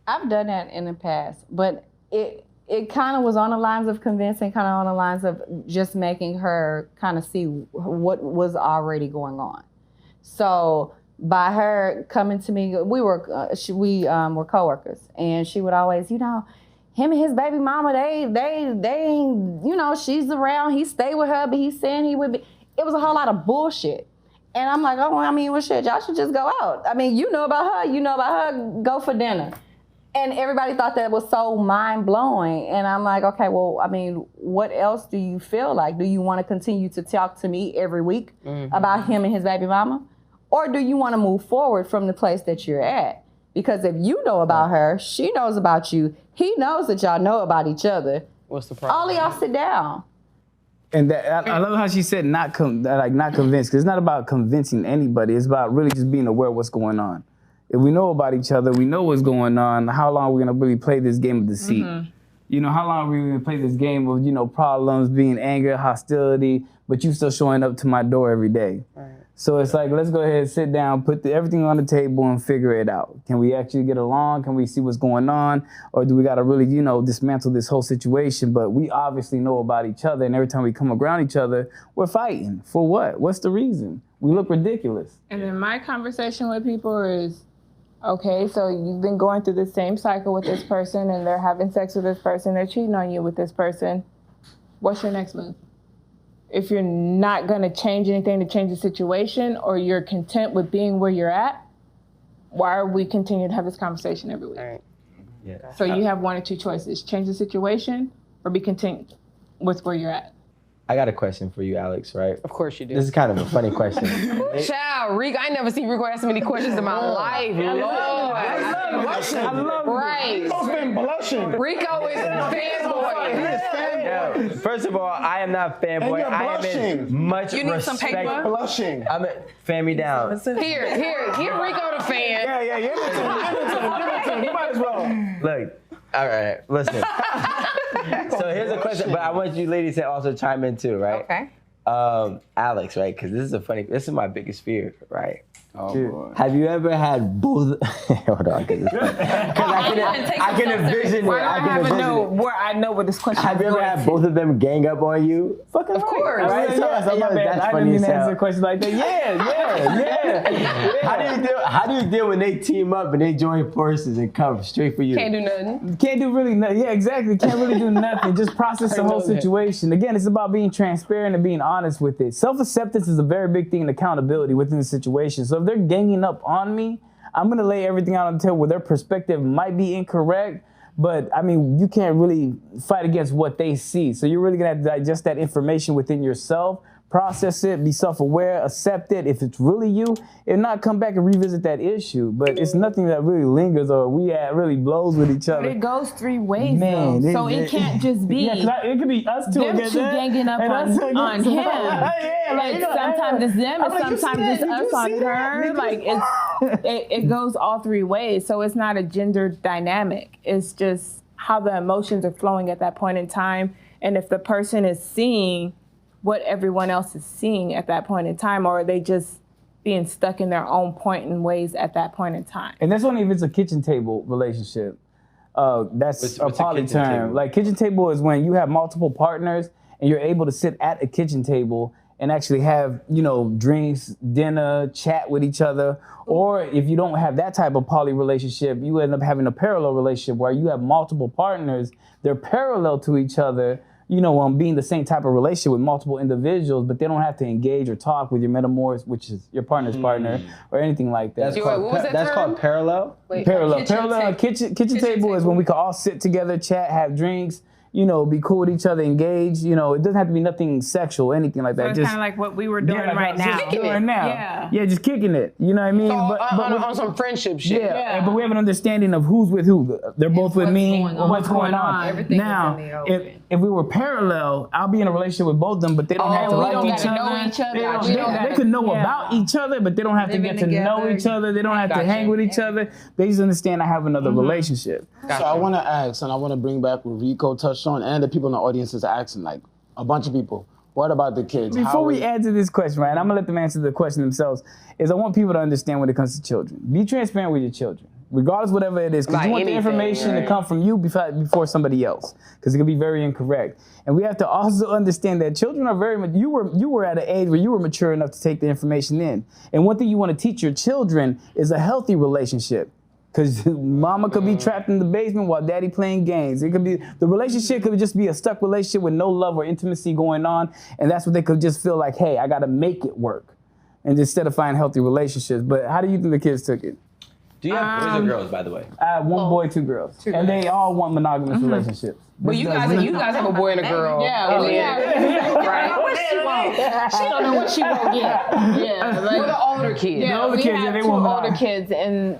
I've done that in the past, but it kind of was on the lines of convincing, kind of on the lines of just making her kind of see what was already going on. So by her coming to me, we were coworkers, and she would always, him and his baby mama, they ain't, she's around, he stayed with her, but he's saying he would be. It was a whole lot of bullshit. And I'm like, well, shit, y'all should just go out. I mean, you know about her, go for dinner. And everybody thought that was so mind-blowing. And I'm like, okay, well, I mean, what else do you feel like? Do you want to continue to talk to me every week about him and his baby mama? Or do you want to move forward from the place that you're at? Because if you know about her, she knows about you, he knows that y'all know about each other. What's the problem? All of y'all sit down. And I love how she said not convinced, because it's not about convincing anybody. It's about really just being aware of what's going on. If we know about each other, we know what's going on, how long are we going to really play this game of deceit? How long are we going to play this game of, problems, being anger, hostility, but you still showing up to my door every day? Right. So it's let's go ahead and sit down, put everything on the table and figure it out. Can we actually get along? Can we see what's going on? Or do we got to really, dismantle this whole situation? But we obviously know about each other, and every time we come around each other, we're fighting. For what? What's the reason? We look ridiculous. And then my conversation with people is, okay, so you've been going through the same cycle with this person, and they're having sex with this person, they're cheating on you with this person. What's your next move? If you're not going to change anything to change the situation, or you're content with being where you're at, why are we continuing to have this conversation every week? Right. Yeah. So you have one or two choices: change the situation or be content with where you're at. I got a question for you, Alex, right? Of course you do. This is kind of a funny question. Child, Rico, I never seen Rico ask so many questions in my life. Lord. I love Right. Rico's been blushing. Rico is fanboy. First of all, I am not fanboy. And you're I am blushing. in much You need respect. some paper? Blushing. Fan me down. Here, give Rico the fan. Yeah, give it to him. You might as well. Look, all right, listen. So here's a question, but I want you ladies to also chime in too, right? Okay. Alex, right? Because this is my biggest fear, right? Oh, boy. Have you ever had both? Hold on, because I can envision it. I have to know where I know where this question Have is you ever going had to. both of them gang up on you? Fucking Of course. right? I didn't even answer a question like that. Yeah. How do you deal when they team up and they join forces and come straight for you? Can't do nothing. Can't do really nothing. Yeah, exactly. Can't really do nothing. Just process the whole situation. Again, it's about being transparent and being honest with it. Self-acceptance is a very big thing in accountability within the situation. So if they're ganging up on me, I'm gonna lay everything out on the table where their perspective might be incorrect, but I mean, you can't really fight against what they see. So you're really gonna have to digest that information within yourself, process it, be self-aware, accept it. If it's really you, if not, come back and revisit that issue. But it's nothing that really lingers or really blows with each But other. it goes three ways, Man, though. So it can't just be it could be us two them against two that, ganging up and us on against him. yeah, like, Like, sometimes it's them, and sometimes it's us on her. Like it goes all three ways. So it's not a gender dynamic. It's just how the emotions are flowing at that point in time, and if the person is seeing what everyone else is seeing at that point in time, or are they just being stuck in their own point and ways at that point in time? And that's only if it's a kitchen table relationship. That's What's a a poly kitchen term. table? Like kitchen table is when you have multiple partners and you're able to sit at a kitchen table and actually have, drinks, dinner, chat with each other. Or if you don't have that type of poly relationship, you end up having a parallel relationship where you have multiple partners. They're parallel to each other, being the same type of relationship with multiple individuals, but they don't have to engage or talk with your metamorph, which is your partner's partner, or anything like that. That's, What was that that's term? called parallel? Wait, Parallel kitchen table is when we can all sit together, chat, have drinks, be cool with each other, engage. It doesn't have to be nothing sexual, anything like that. So it's kind of like what we were doing right now. Yeah, just kicking it. You know what I mean? On some friendship shit. Yeah, but we have an understanding of who's with who. They're both with me. What's going on? Everything Now, is in the open. if we were parallel, I'll be in a relationship with both of them, but they don't have to we like don't each gotta other. know each other. They could know about each other, but they don't have to Living get to know together. each other. They don't have to hang with each other. They just understand I have another relationship. So I want to ask, and I want to bring back what Rico touched on, and the people in the audience is asking, like a bunch of people. What about the kids? Before we answer this question, right, I'm gonna let them answer the question themselves. Is I want people to understand when it comes to children. Be transparent with your children, regardless whatever it is, because About you want the anything, information to come from you before somebody else, because it can be very incorrect. And we have to also understand that children are very. You were at an age where you were mature enough to take the information in. And one thing you want to teach your children is a healthy relationship. Because mama could be trapped in the basement while daddy playing games. It could be, the relationship could just be a stuck relationship with no love or intimacy going on. And that's what they could just feel like, hey, I got to make it work. And instead of finding healthy relationships. But how do you think the kids took it? Do you have boys or girls, by the way? I have one boy, two girls. And they all want monogamous relationships. Well, you guys have a boy and a girl. Yeah, we have. Right. What she want? She don't know what she won't get. Yeah, What are the older kids? Yeah, older we kids, have they two want older kids, and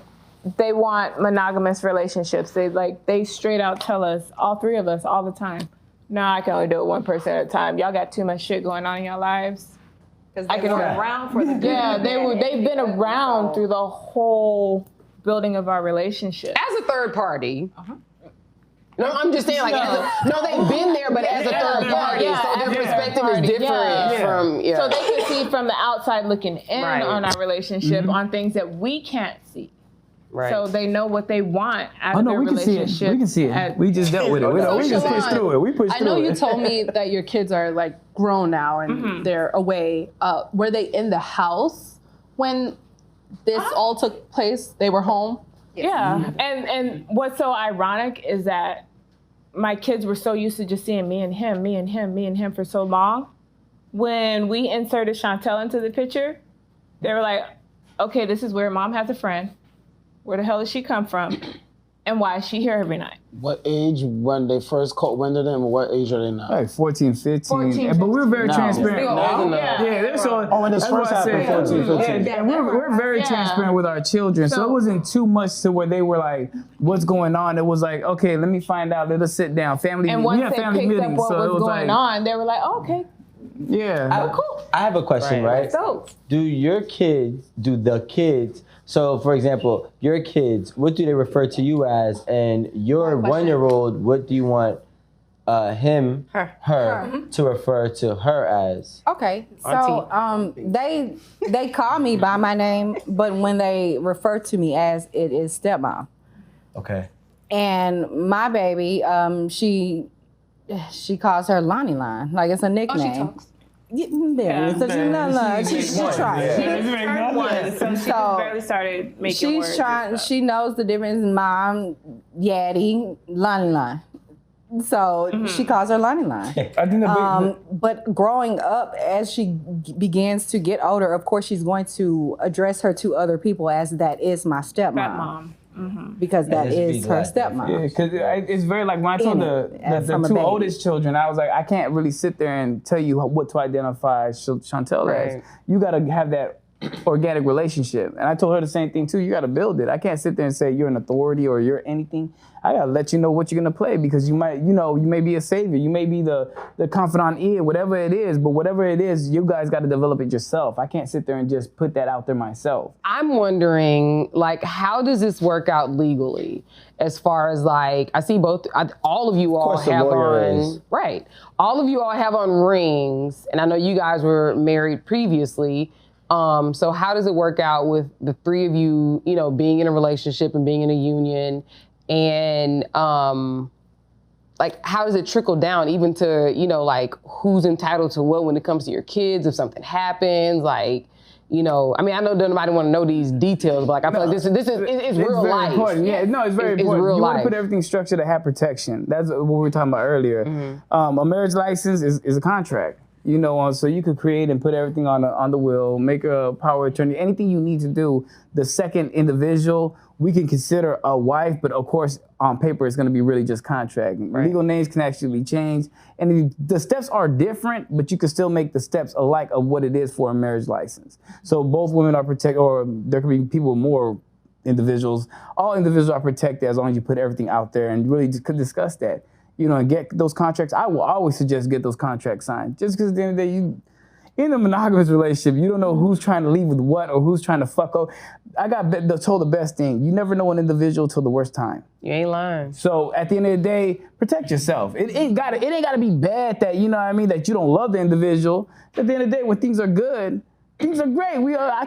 they want monogamous relationships. They straight out tell us, all three of us, all the time, no, I can only do it one person at a time. Y'all got too much shit going on in your lives. Because they were around for the good. Yeah, they've been around through the whole building of our relationship. As a third party. No, I'm just saying, they've been there, but as a third party, so their perspective is different from. Yeah. So they can see from the outside looking in on our relationship on things that we can't see. Right. So they know what they want out of their we can see it. relationship. We can see it. We just dealt with it. We just pushed through it. We pushed I through know it. you told me that your kids are like grown now and they're away. Were they in the house when this all took place? They were home? Yeah, and what's so ironic is that my kids were so used to just seeing me and him for so long. When we inserted Chantel into the picture, they were like, okay, this is where mom has a friend. Where the hell does she come from? And why is she here every night? What age when they first co-wended them? What age are they now? Like 14, 15. 14, but we're very No. transparent. Yeah. That's all. Oh, when this that's first what I happened, said. 14, 15. Yeah, we're very transparent with our children. So it wasn't too much to where they were like, what's going on? It was like, okay, let me find out. Let us sit down. Family And we once have they family picked up meetings. what So it was was going like, on, they were like, oh, okay, yeah. cool. I have a question, right? So Do the kids, so for example, your kids, what do they refer to you as? And your 1-year-old, what do you want him, her, to refer to her as? Okay, so they call me by my name, but when they refer to me as, it is stepmom. Okay. And my baby, she calls her Lonnie Line, like it's a nickname. Oh, she talks. Yeah, so she's trying. Turned one, so she just barely started making words. She's trying. She knows the difference. Mom, Yaddy, Lonnie Line. So she calls her Lonnie Line. I think but growing up, as she begins to get older, of course, she's going to address her to other people as that is my stepmom. Because that is her stepmom. Yeah, because it's very like when I told the two oldest children, I was like, I can't really sit there and tell you what to identify Chantel as. You got to have that organic relationship. And I told her the same thing too. You got to build it. I can't sit there and say you're an authority or you're anything. I got to let you know what you're going to play because you may be a savior. You may be the confidant ear, whatever it is. But whatever it is, you guys got to develop it yourself. I can't sit there and just put that out there myself. I'm wondering, like, how does this work out legally? As far as like, I see all of you all have on, right. All of you all have on rings. And I know you guys were married previously. So how does it work out with the three of you, being in a relationship and being in a union? And like, how does it trickle down even to, like who's entitled to what when it comes to your kids, if something happens, like, I mean, I know nobody want to know these details, but like, I feel like this is it's real very life. Important. Yeah, no, it's very important. Real you want life. to put everything structured to have protection. That's what we were talking about earlier. A marriage license is a contract. So you could create and put everything on the will, make a power of attorney, anything you need to do. The second individual, we can consider a wife, but of course, on paper, it's going to be really just contract. Right. Legal names can actually change. And the steps are different, but you can still make the steps alike of what it is for a marriage license. So both women are protected, or there could be people more individuals. All individuals are protected as long as you put everything out there and really just could discuss that. And get those contracts. I will always suggest get those contracts signed. Just because at the end of the day, in a monogamous relationship, you don't know who's trying to leave with what or who's trying to fuck up. I got told the best thing. You never know an individual till the worst time. You ain't lying. So at the end of the day, protect yourself. It ain't gotta be bad that, that you don't love the individual. At the end of the day, when things are good, things are great. I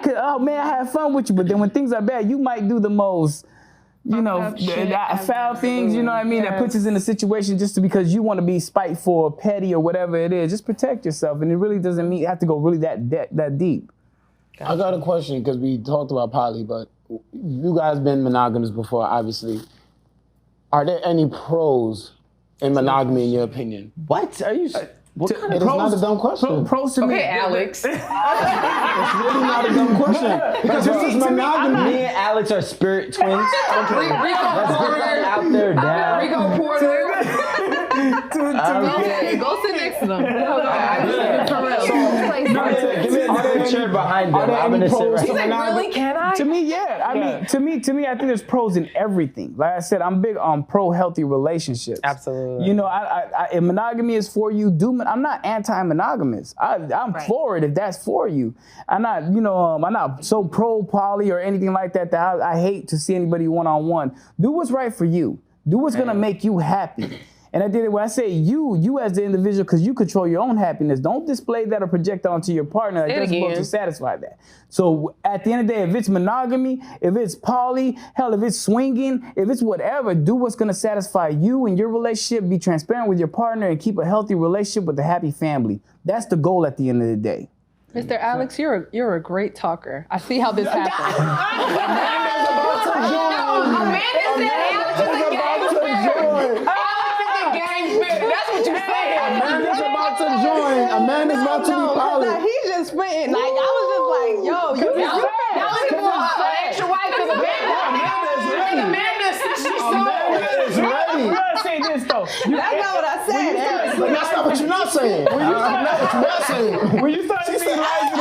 had fun with you. But then when things are bad, you might do the most foul things, that puts us in a situation just because you want to be spiteful or petty or whatever it is. Just protect yourself, and it really doesn't mean you have to go really that deep. I got a question because we talked about poly, but you guys been monogamous before, obviously. Are there any pros in monogamy in your opinion? What are you? It is not a dumb question. Pros to me. Okay, Alex. It's really not a dumb question because this is monogamy. Me and Alex are spirit twins. Okay. Let's get that out there now. Rico Portah. Go sit next to them. Give me a picture behind them. I'm gonna sit right now. Really? Can I? To me, yeah. I mean, to me, I think there's pros in everything. Like I said, I'm big on pro-healthy relationships. Absolutely. If monogamy is for you, I'm not anti-monogamous. I'm for it if that's for you. I'm not, I'm not so pro-poly or anything like that I hate to see anybody one-on-one. Do what's right for you. Do what's gonna make you happy. And I did it when I say you as the individual, because you control your own happiness. Don't display that or project that onto your partner. That's supposed to satisfy that. So at the end of the day, if it's monogamy, if it's poly, hell, if it's swinging, if it's whatever, do what's going to satisfy you and your relationship. Be transparent with your partner and keep a healthy relationship with a happy family. That's the goal at the end of the day. Mr. Alex, you're a great talker. I see how this happened. A man is about to be poly. He just spitting. Like, I was just like, yo, you an extra wife because Amanda is ready. You gotta say this though. That's not what I said. That's not what you're not saying. When you start seeing life in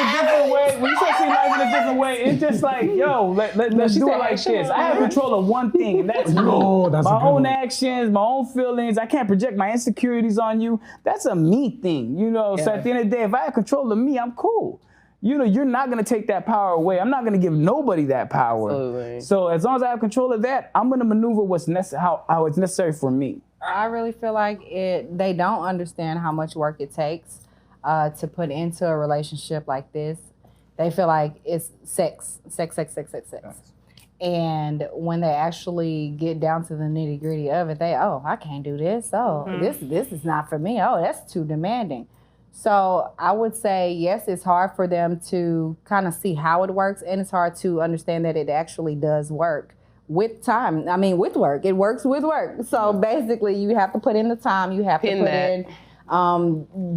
a different way, it's just like, yo, let's do it like this. I have control of one thing, and that's me. My own actions, my own feelings. I can't project my insecurities on you. That's a me thing, So at the end of the day, if I have control of me, I'm cool. You're not gonna take that power away. I'm not gonna give nobody that power. Absolutely. So as long as I have control of that, I'm gonna maneuver how it's necessary for me. I really feel like they don't understand how much work it takes to put into a relationship like this. They feel like it's sex. And when they actually get down to the nitty gritty of it, I can't do this. This is not for me. Oh, that's too demanding. So I would say, yes, it's hard for them to kind of see how it works, and it's hard to understand that it actually does work with time. I mean, with work. It works with work. So basically, you have to put in the time. You have to put in.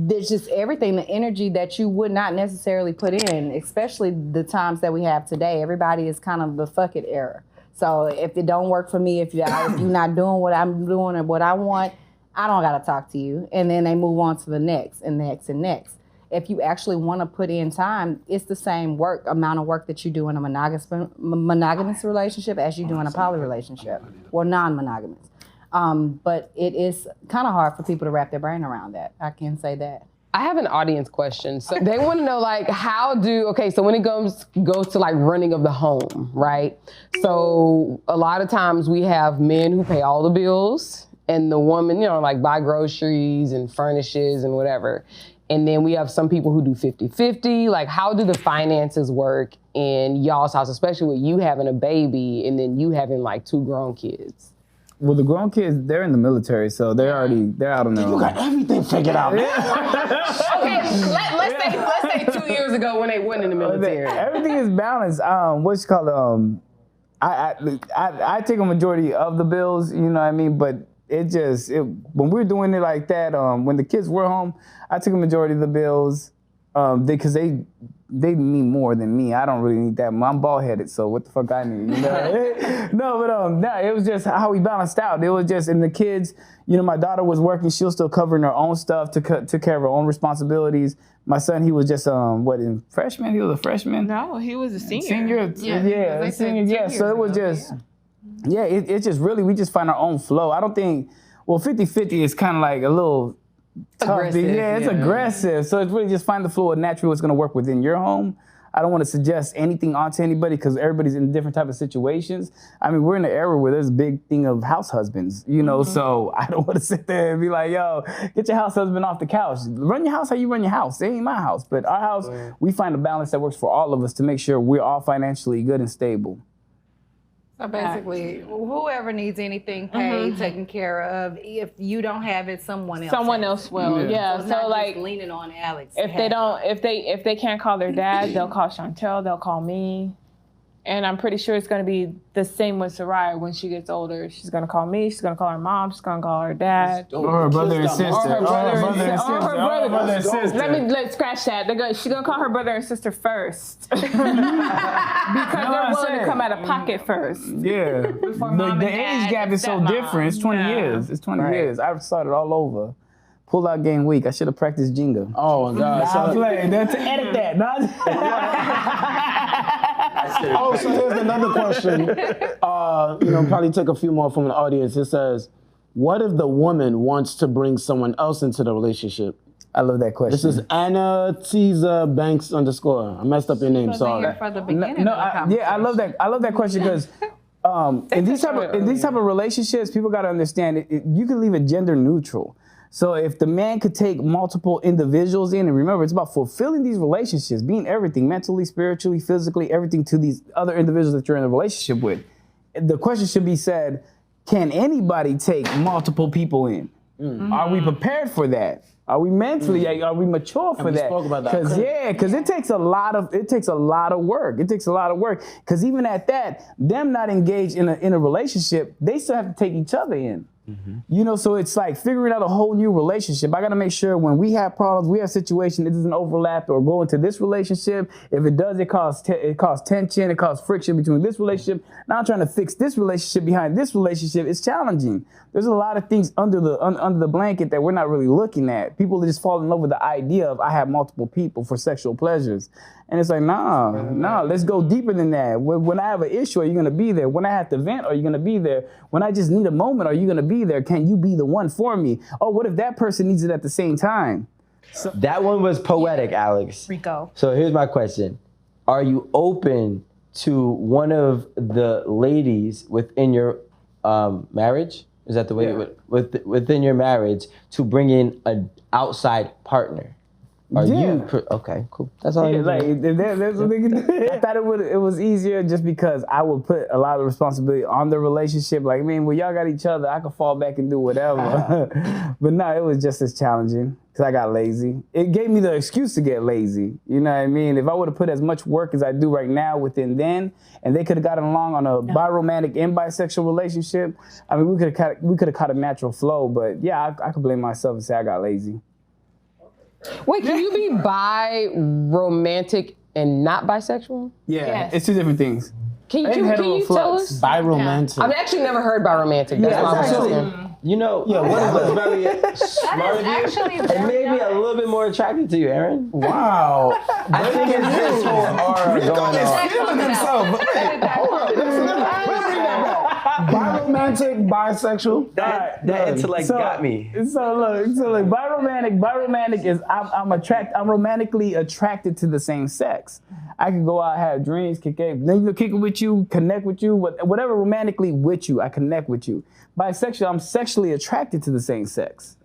There's just everything, the energy that you would not necessarily put in, especially the times that we have today. Everybody is kind of the fuck it era. So if it don't work for me, if you're not doing what I'm doing or what I want, I don't got to talk to you. And then they move on to the next and next and next. If you actually want to put in time, it's the same amount of work that you do in a monogamous relationship as you do in a poly relationship, or non-monogamous. But it is kind of hard for people to wrap their brain around that. I can say that. I have an audience question. So they want to know, like, so when it goes to like running of the home, right? So a lot of times we have men who pay all the bills, and the woman, like buy groceries and furnishes and whatever. And then we have some people who do 50-50. Like, how do the finances work in y'all's house, especially with you having a baby and then you having like 2 grown kids? Well, the grown kids, they're in the military, so they're out on their own. You got everything figured out. Okay, let's say 2 years ago when they went in the military. Everything is balanced. I take a majority of the bills, you know what I mean? But when we're doing it like that, when the kids were home, I took a majority of the bills because they need more than me. I don't really need that. I'm bald headed, so what the fuck I need? You know? It was just how we balanced out. It was just, and the kids, my daughter was working. She was still covering her own stuff, took care of her own responsibilities. My son, he was just in freshman. He was a freshman. No, he was a senior. Senior, senior. Yeah. So it was just, it's just really, we just find our own flow. I don't think, 50-50 is kind of like a little tough. Aggressive, it's aggressive. So it's really just find the flow of naturally what's going to work within your home. I don't want to suggest anything onto anybody because everybody's in different type of situations. I mean, we're in an era where there's a big thing of house husbands, so I don't want to sit there and be like, yo, get your house husband off the couch. Run your house how you run your house. It ain't my house. But our house, we find a balance that works for all of us to make sure we're all financially good and stable. So basically, whoever needs anything paid, taken care of, if you don't have it, someone else will. Yeah. So, So like just leaning on Alex. If they can't call their dad, they'll call Chantel, they'll call me. And I'm pretty sure it's going to be the same with Soraya when she gets older. She's going to call me, she's going to call her mom, she's going to call her dad. Or her brother and sister. Let's scratch that. She's going to call her brother and sister first. Because they're willing to come out of pocket first. Yeah. The age gap is so different. It's 20 years. It's 20 years. I've started all over. Pull out game week. I should have practiced Jenga. Oh my God. I'm playing. To edit that. So here's another question. Probably take a few more from the audience. It says, what if the woman wants to bring someone else into the relationship? I love that question. This is Anna Teza Banks _. I messed up your name, sorry. For the beginning I love that. I love that question because in these type of relationships, people got to understand you can leave it gender neutral. So if the man could take multiple individuals in, and remember, it's about fulfilling these relationships, being everything, mentally, spiritually, physically, everything to these other individuals that you're in a relationship with. The question should be said, can anybody take multiple people in? Mm-hmm. Are we prepared for that? Are we mentally, are we mature for that? Spoke about that. Because it takes a lot of work. It takes a lot of work. Because even at that, them not engaged in a relationship, they still have to take each other in. Mm-hmm. So it's like figuring out a whole new relationship. I got to make sure when we have problems, we have situations, it doesn't overlap or go into this relationship. If it does, it causes tension, it causes friction between this relationship. Now I'm trying to fix this relationship behind this relationship. It's challenging. There's a lot of things under the blanket that we're not really looking at. People just fall in love with the idea of I have multiple people for sexual pleasures. And it's like, nah, let's go deeper than that. When I have an issue, are you going to be there? When I have to vent, are you going to be there? When I just need a moment, are you going to be there? Can you be the one for me? Oh, what if that person needs it at the same time? So, that one was poetic, Alex. Rico. So here's my question. Are you open to one of the ladies within your marriage Is that the way within your marriage to bring in an outside partner? Are you okay? Cool. That's all. Yeah, like that's what they can do. I thought it was easier just because I would put a lot of responsibility on the relationship. Like, I mean, well, y'all got each other, I could fall back and do whatever. But no, it was just as challenging because I got lazy. It gave me the excuse to get lazy. You know what I mean? If I would have put as much work as I do right now within then, and they could have gotten along on a biromantic and bisexual relationship, I mean, we could have caught a natural flow. But yeah, I could blame myself and say I got lazy. Wait, can you be bi-romantic and not bisexual? Yeah, Yes. it's two different things. Can you tell us? Biromantic. I've actually never heard bi-romantic. That's why I'm asking. You know, what is very smart of you? actually It very made me a little bit more attracted to you, Aaron. Wow. I think it's this whole aura going on. Feeling himself. Hold up. Biromantic, bisexual. That intellect got me. So look, biromantic is I'm romantically attracted to the same sex. I can go out, have dreams, kick it with you, connect with you, whatever romantically with you, I connect with you. Bisexual, I'm sexually attracted to the same sex.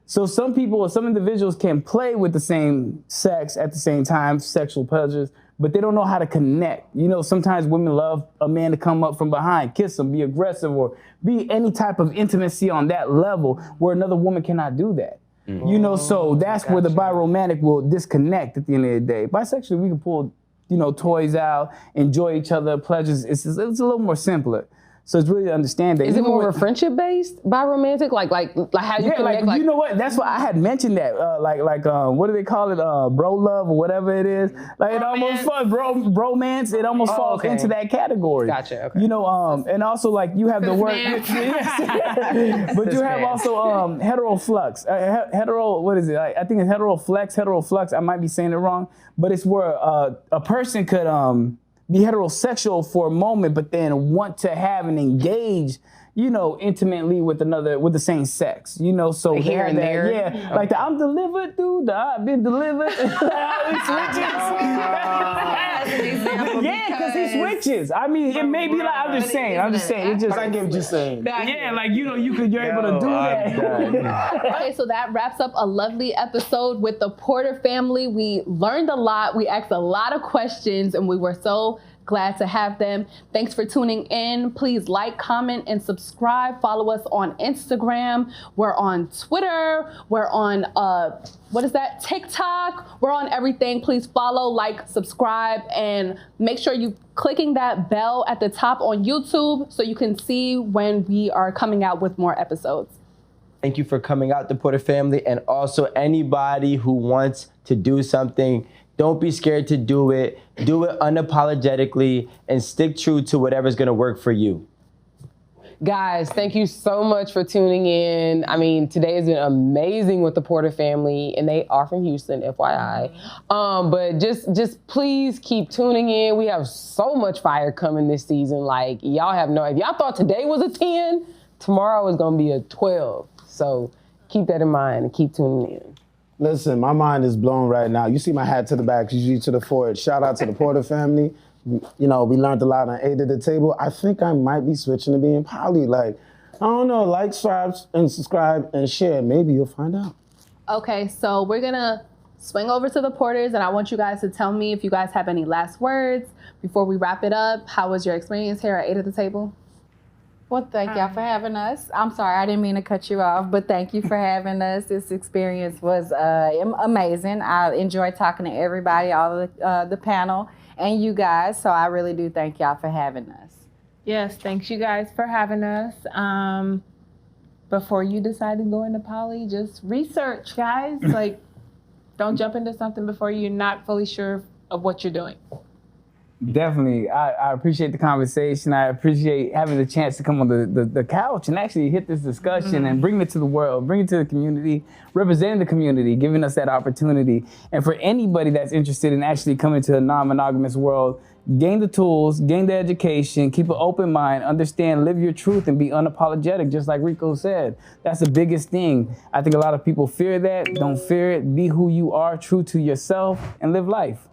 So some people or some individuals can play with the same sex at the same time, sexual pleasures, but they don't know how to connect. You know, sometimes women love a man to come up from behind, kiss them, be aggressive, or be any type of intimacy on that level where another woman cannot do that. You know, so that's where the biromantic will disconnect at the end of the day. Bisexually, we can pull, toys out, enjoy each other, pleasures. It's a little more simpler. So it's really to understand that. Is it more of a friendship based biromantic? Like how you connect? You know what? That's why I had mentioned that. What do they call it? Bro love or whatever it is. Like it almost falls bromance. It almost falls into that category. Gotcha. Okay. You know, and also like you have the word, but you have also heteroflux. What is it? I think it's heteroflux. I might be saying it wrong, but it's where a person could be heterosexual for a moment, but then want to have and engage, intimately with the same sex, so like here and there. Yeah, okay. Like I'm delivered, dude. I've been delivered. Yeah, because he switches. I mean, it may be like I'm just saying. It just I get what you're saying. Yeah, like you're able to do that. Okay, so that wraps up a lovely episode with the Porter family. We learned a lot. We asked a lot of questions, and we were so glad to have them. Thanks for tuning in. Please like, comment, and subscribe. Follow us on Instagram. We're on Twitter. We're on TikTok. We're on everything. Please follow, like, subscribe, and make sure you clicking that bell at the top on YouTube so you can see when we are coming out with more episodes. Thank you for coming out, the Porter family, and also anybody who wants to do something. Don't be scared to do it. Do it unapologetically and stick true to whatever's gonna work for you. Guys, thank you so much for tuning in. I mean, today has been amazing with the Porter family, and they are from Houston, FYI. But just please keep tuning in. We have so much fire coming this season. Like, y'all have no idea. Y'all thought today was a 10, tomorrow is gonna be a 12. So keep that in mind and keep tuning in. Listen, my mind is blown right now. You see my hat to the back, you to the forward. Shout out to the Porter family. We learned a lot on A to the Table. I think I might be switching to being poly. Like, I don't know, like, subscribe, and share. Maybe you'll find out. Okay, so we're gonna swing over to the Porters, and I want you guys to tell me if you guys have any last words before we wrap it up. How was your experience here at A to the Table? Well, thank y'all for having us. I'm sorry, I didn't mean to cut you off, but thank you for having us. This experience was amazing. I enjoyed talking to everybody, all of the panel, and you guys. So I really do thank y'all for having us. Yes, thanks you guys for having us. Before you decide to go into poly, just research, guys. Like, don't jump into something before you're not fully sure of what you're doing. Definitely. I appreciate the conversation. I appreciate having the chance to come on the couch and actually hit this discussion and bring it to the world, bring it to the community, representing the community, giving us that opportunity. And for anybody that's interested in actually coming to a non-monogamous world, gain the tools, gain the education, keep an open mind, understand, live your truth, and be unapologetic, just like Rico said. That's the biggest thing. I think a lot of people fear that. Don't fear it. Be who you are, true to yourself, and live life.